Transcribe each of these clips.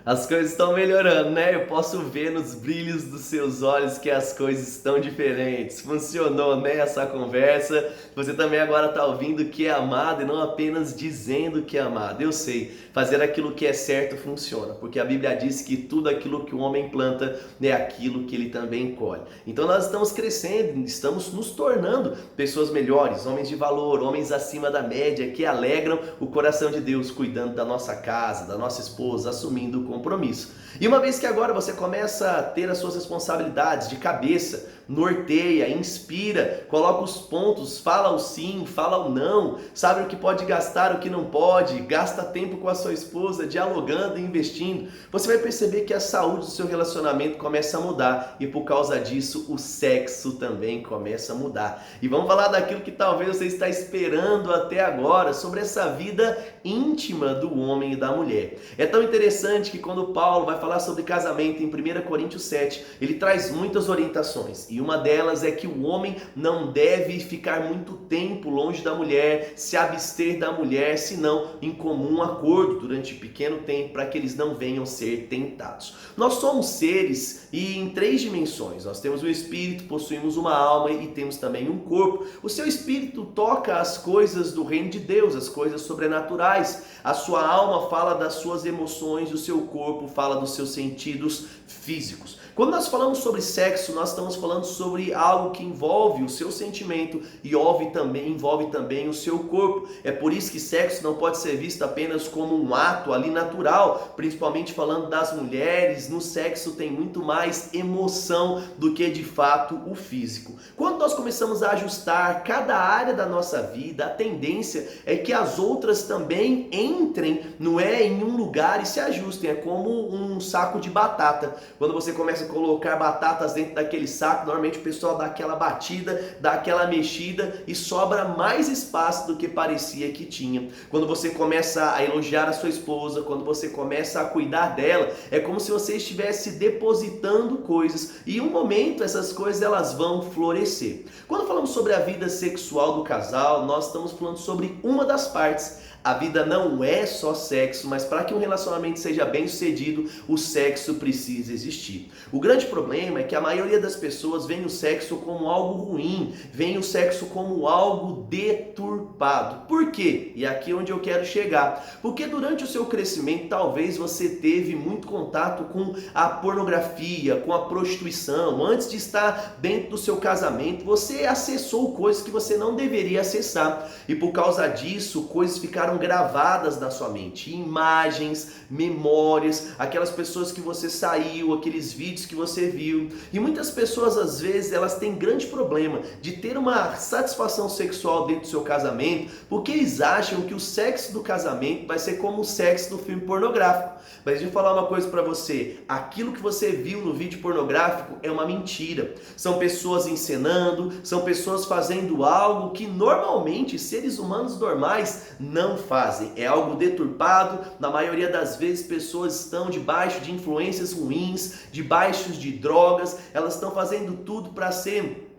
As coisas estão melhorando, né? Eu posso ver nos brilhos dos seus olhos que as coisas estão diferentes. Funcionou, né, essa conversa? Você também agora está ouvindo que é amado e não apenas dizendo que é amado. Eu sei, fazer aquilo que é certo funciona, porque a Bíblia diz que tudo aquilo que o homem planta é aquilo que ele também colhe. Então nós estamos crescendo, estamos nos tornando pessoas melhores, homens de valor, homens acima da média, que alegram o coração de Deus, cuidando da nossa casa, da nossa esposa, assumindo o compromisso. E uma vez que agora você começa a ter as suas responsabilidades de cabeça, norteia, inspira, coloca os pontos, fala o sim, fala o não, sabe o que pode gastar, o que não pode, gasta tempo com a sua esposa, dialogando e investindo, você vai perceber que a saúde do seu relacionamento começa a mudar e por causa disso o sexo também começa a mudar. E vamos falar daquilo que talvez você está esperando até agora, sobre essa vida íntima do homem e da mulher. É tão interessante que quando Paulo vai falar sobre casamento em 1 Coríntios 7, ele traz muitas orientações e uma delas é que o homem não deve ficar muito tempo longe da mulher, se abster da mulher, senão em comum acordo durante pequeno tempo, para que eles não venham ser tentados. Nós somos seres e em três dimensões. Nós temos o espírito, possuímos uma alma e temos também um corpo. O seu espírito toca as coisas do reino de Deus, as coisas sobrenaturais. A sua alma fala das suas emoções, o seu corpo fala dos seus sentidos físicos. Quando nós falamos sobre sexo, nós estamos falando sobre algo que envolve o seu sentimento e envolve também o seu corpo. É por isso que sexo não pode ser visto apenas como um ato ali natural, principalmente falando das mulheres. No sexo tem muito mais emoção do que de fato o físico. Quando nós começamos a ajustar cada área da nossa vida, a tendência é que as outras também entrem, não é, em um lugar e se ajustem. É como um saco de batata. Quando você começa a colocar batatas dentro daquele saco, normalmente o pessoal dá aquela batida, dá aquela mexida e sobra mais espaço do que parecia que tinha. Quando você começa a elogiar a sua esposa, quando você começa a cuidar dela, é como se você estivesse depositando coisas e em um momento essas coisas elas vão florescer. Quando falamos sobre a vida sexual do casal, nós estamos falando sobre uma das partes. A vida não é só sexo, mas para que um relacionamento seja bem sucedido, o sexo precisa existir. O grande problema é que a maioria das pessoas vê o sexo como algo ruim, vê o sexo como algo deturpado. Por quê? E aqui é onde eu quero chegar. Porque durante o seu crescimento, talvez você teve muito contato com a pornografia, com a prostituição. Antes de estar dentro do seu casamento, você acessou coisas que você não deveria acessar. E por causa disso, coisas ficaram gravadas na sua mente, imagens, memórias, aquelas pessoas que você saiu, aqueles vídeos que você viu. E muitas pessoas às vezes elas têm grande problema de ter uma satisfação sexual dentro do seu casamento, porque eles acham que o sexo do casamento vai ser como o sexo do filme pornográfico. Mas deixa eu falar uma coisa para você, aquilo que você viu no vídeo pornográfico é uma mentira. São pessoas encenando, são pessoas fazendo algo que normalmente seres humanos normais não fazem. É algo deturpado, na maioria das vezes pessoas estão debaixo de influências ruins, debaixo de drogas, elas estão fazendo tudo para ser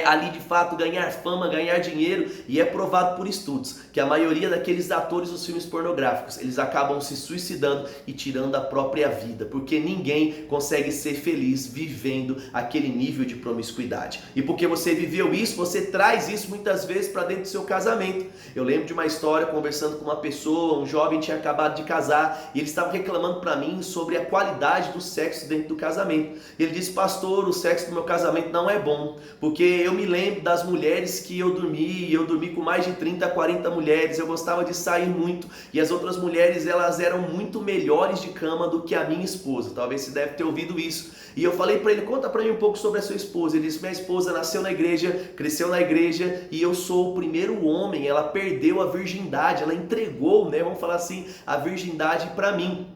ali de fato ganhar fama, ganhar dinheiro, e é provado por estudos que a maioria daqueles atores dos filmes pornográficos, eles acabam se suicidando e tirando a própria vida, porque ninguém consegue ser feliz vivendo aquele nível de promiscuidade. E porque você viveu isso, você traz isso muitas vezes para dentro do seu casamento. Eu lembro de uma história conversando com uma pessoa, um jovem tinha acabado de casar e ele estava reclamando para mim sobre a qualidade do sexo dentro do casamento. Ele disse: pastor, o sexo do meu casamento não é bom, porque eu me lembro das mulheres que eu dormi com mais de 30, 40 mulheres, eu gostava de sair muito, e as outras mulheres elas eram muito melhores de cama do que a minha esposa. Talvez você deve ter ouvido isso. E eu falei para ele: conta para mim um pouco sobre a sua esposa. Ele disse: minha esposa nasceu na igreja, cresceu na igreja, e eu sou o primeiro homem. Ela perdeu a virgindade, ela entregou, né, vamos falar assim, a virgindade para mim.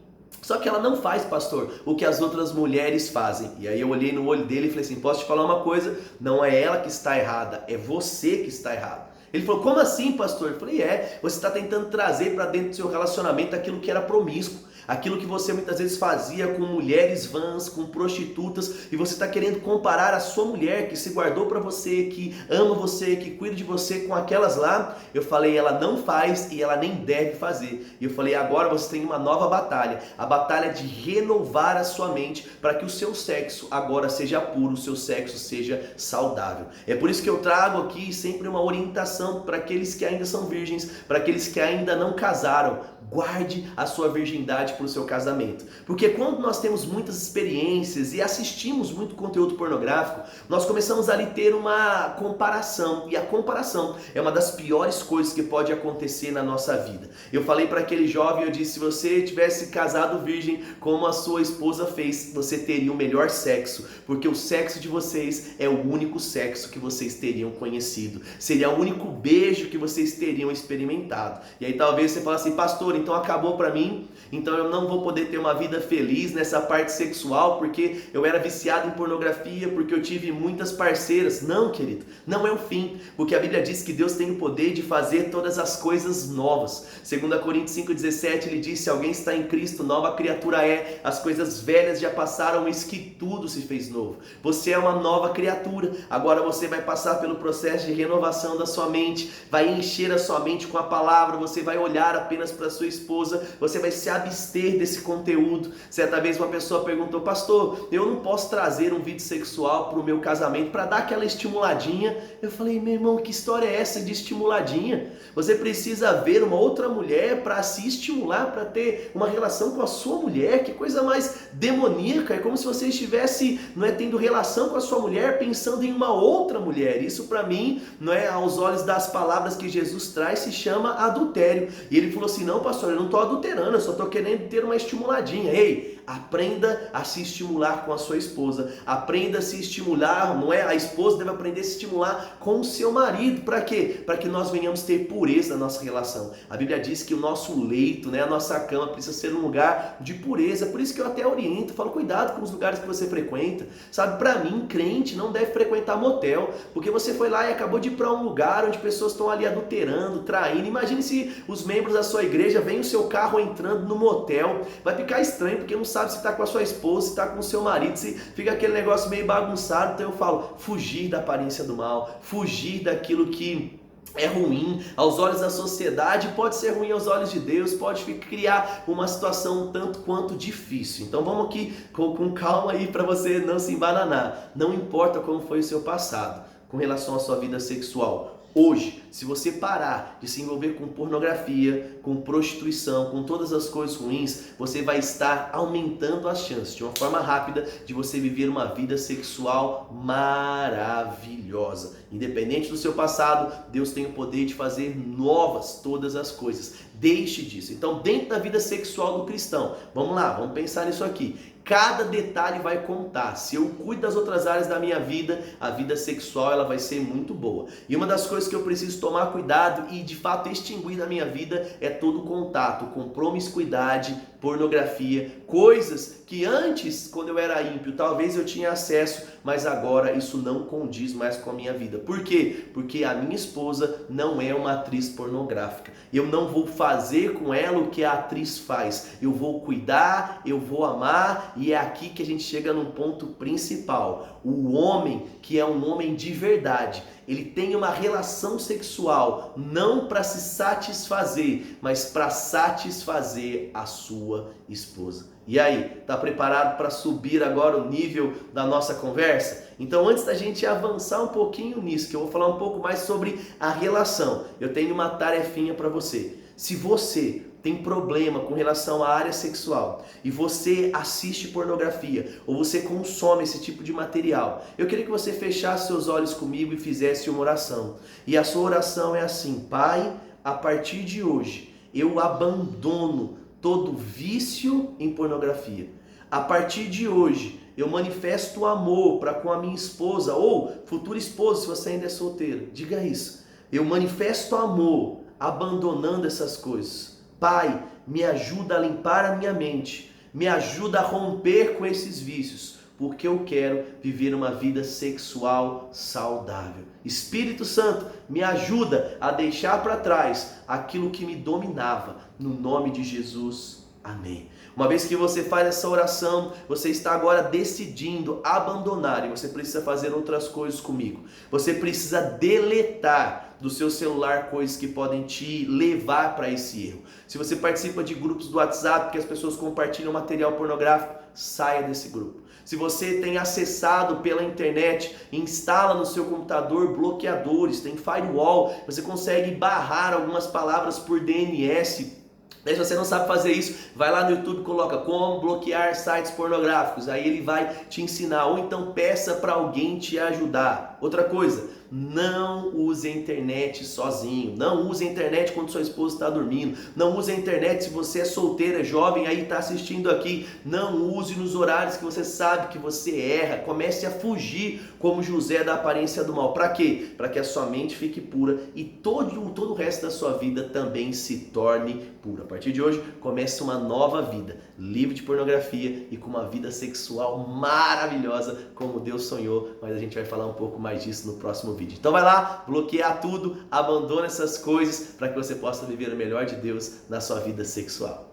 Só que ela não faz, pastor, o que as outras mulheres fazem. E aí eu olhei no olho dele e falei assim: posso te falar uma coisa? Não é ela que está errada, é você que está errado. Ele falou: como assim, pastor? Eu falei: você está tentando trazer para dentro do seu relacionamento aquilo que era promíscuo. Aquilo que você muitas vezes fazia com mulheres vãs, com prostitutas, e você está querendo comparar a sua mulher que se guardou para você, que ama você, que cuida de você com aquelas lá. Eu falei, ela não faz e ela nem deve fazer. E eu falei, agora você tem uma nova batalha, a batalha de renovar a sua mente para que o seu sexo agora seja puro, o seu sexo seja saudável. É por isso que eu trago aqui sempre uma orientação para aqueles que ainda são virgens, para aqueles que ainda não casaram. Guarde a sua virgindade para o seu casamento. Porque quando nós temos muitas experiências e assistimos muito conteúdo pornográfico, nós começamos a ali ter uma comparação. E a comparação é uma das piores coisas que pode acontecer na nossa vida. Eu falei para aquele jovem, eu disse, se você tivesse casado virgem como a sua esposa fez, você teria o melhor sexo. Porque o sexo de vocês é o único sexo que vocês teriam conhecido. Seria o único beijo que vocês teriam experimentado. E aí talvez você fale assim, pastor, então acabou para mim, então eu não vou poder ter uma vida feliz nessa parte sexual porque eu era viciado em pornografia, porque eu tive muitas parceiras. Não, querido, não é o fim, porque a Bíblia diz que Deus tem o poder de fazer todas as coisas novas. 2 Coríntios 5,17 ele diz, se alguém está em Cristo, nova criatura é, as coisas velhas já passaram, eis que tudo se fez novo. Você é uma nova criatura, agora você vai passar pelo processo de renovação da sua mente, vai encher a sua mente com a palavra, você vai olhar apenas para sua esposa, você vai se abster desse conteúdo. Certa vez uma pessoa perguntou, pastor, eu não posso trazer um vídeo sexual para o meu casamento para dar aquela estimuladinha? Eu falei, meu irmão, que história é essa de estimuladinha? Você precisa ver uma outra mulher para se estimular, para ter uma relação com a sua mulher? Que coisa mais demoníaca, é como se você estivesse, não é, tendo relação com a sua mulher pensando em uma outra mulher. Isso para mim, não é, aos olhos das palavras que Jesus traz, se chama adultério. E ele falou assim, não pastor, eu não estou adulterando, eu só estou querendo ter uma estimuladinha. Ei, aprenda a se estimular com a sua esposa, aprenda a se estimular, não é? A esposa deve aprender a se estimular com o seu marido, para quê? Para que nós venhamos ter pureza na nossa relação. A Bíblia diz que o nosso leito, né, a nossa cama precisa ser um lugar de pureza, por isso que eu até oriento, falo, cuidado com os lugares que você frequenta, sabe? Para mim, crente não deve frequentar motel, porque você foi lá e acabou de ir para um lugar onde pessoas estão ali adulterando, traindo. Imagine se os membros da sua igreja veem o seu carro entrando no motel, vai ficar estranho, porque não sabe se está com a sua esposa, se está com o seu marido, se fica aquele negócio meio bagunçado. Então eu falo, fugir da aparência do mal, fugir daquilo que é ruim aos olhos da sociedade, pode ser ruim aos olhos de Deus, pode criar uma situação um tanto quanto difícil. Então vamos aqui com calma aí para você não se embananar. Não importa como foi o seu passado com relação à sua vida sexual. Hoje, se você parar de se envolver com pornografia, com prostituição, com todas as coisas ruins, você vai estar aumentando as chances, de uma forma rápida, de você viver uma vida sexual maravilhosa. Independente do seu passado, Deus tem o poder de fazer novas todas as coisas. Deixe disso. Então, dentro da vida sexual do cristão, vamos lá, vamos pensar nisso aqui. Cada detalhe vai contar. Se eu cuido das outras áreas da minha vida, a vida sexual ela vai ser muito boa. E uma das coisas que eu preciso tomar cuidado e de fato extinguir da minha vida é todo o contato com promiscuidade, pornografia, coisas que antes, quando eu era ímpio, talvez eu tinha acesso, mas agora isso não condiz mais com a minha vida. Por quê? Porque a minha esposa não é uma atriz pornográfica. Eu não vou fazer com ela o que a atriz faz. Eu vou cuidar, eu vou amar, e é aqui que a gente chega num ponto principal. O homem, que é um homem de verdade, ele tem uma relação sexual não para se satisfazer, mas para satisfazer a sua esposa. E aí, tá preparado para subir agora o nível da nossa conversa? Então, antes da gente avançar um pouquinho nisso, que eu vou falar um pouco mais sobre a relação, eu tenho uma tarefinha para você. Se você tem problema com relação à área sexual e você assiste pornografia ou você consome esse tipo de material, eu queria que você fechasse seus olhos comigo e fizesse uma oração. E a sua oração é assim: Pai, a partir de hoje eu abandono todo vício em pornografia. A partir de hoje eu manifesto amor para com a minha esposa ou futura esposa, se você ainda é solteiro. Diga isso. Eu manifesto amor abandonando essas coisas. Pai, me ajuda a limpar a minha mente, me ajuda a romper com esses vícios, porque eu quero viver uma vida sexual saudável. Espírito Santo, me ajuda a deixar para trás aquilo que me dominava, no nome de Jesus. Amém. Uma vez que você faz essa oração, você está agora decidindo abandonar e você precisa fazer outras coisas comigo. Você precisa deletar do seu celular coisas que podem te levar para esse erro. Se você participa de grupos do WhatsApp que as pessoas compartilham material pornográfico, saia desse grupo. Se você tem acessado pela internet, instala no seu computador bloqueadores, tem firewall, você consegue barrar algumas palavras por DNS. Se você não sabe fazer isso, vai lá no YouTube e coloca como bloquear sites pornográficos, aí ele vai te ensinar, ou então peça para alguém te ajudar. Outra coisa, não use a internet sozinho, não use a internet quando sua esposa está dormindo, não use a internet se você é solteira, jovem, aí está assistindo aqui, não use nos horários que você sabe que você erra, comece a fugir como José da aparência do mal. Para quê? Para que a sua mente fique pura e todo o resto da sua vida também se torne pura. A partir de hoje, comece uma nova vida, livre de pornografia e com uma vida sexual maravilhosa como Deus sonhou, mas a gente vai falar um pouco mais disso no próximo vídeo. Então vai lá, bloquear tudo, abandona essas coisas para que você possa viver o melhor de Deus na sua vida sexual.